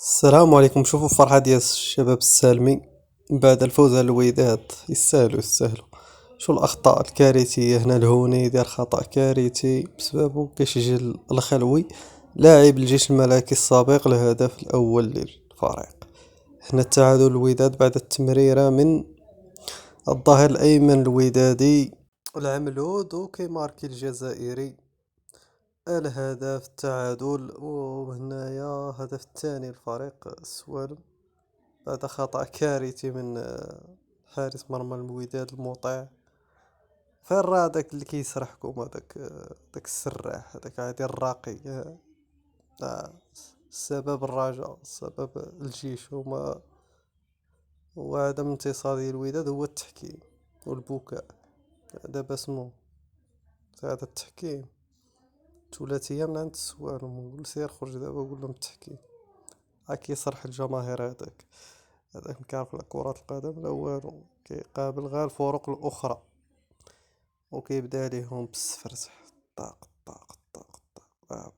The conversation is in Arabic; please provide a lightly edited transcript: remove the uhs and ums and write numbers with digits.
السلام عليكم. شوفوا الفرحة ديال الشباب السالمين بعد الفوز على الوداد. يستاهلوا. شو الأخطاء الكارثية هنا؟ الهوني يدير خطأ كارثي بسببه كيسجل الخلوي لاعب الجيش الملكي السابق الهدف الأول للفريق. هنا التعادل الوداد بعد التمريرة من الظهير الأيمن الودادي العملود وكيماركي الجزائري الهدف التعادل. وهنايا هدف الثاني الفريق السوالم بعد خطأ كارثي من حارس مرمى الوداد المطيع. فين راه داك اللي كيسرحكم هداك داك السراح هداك عادي الراقي آه، السبب الرجاء السبب الجيش هما وعدم انتصار ديال الوداد هو التحكيم والبكاء. دابا سمو هذا التحكيم ثلاثية من عند السوالم وقول سير خرج دابا قول لهم التحكيم كيصرح الجماهير هذاك مكارف كرة القدم لا والو كيقابل غير الفرق الأخرى وكيبدا ليهم بالسفرسح طاق طاق طاق طاق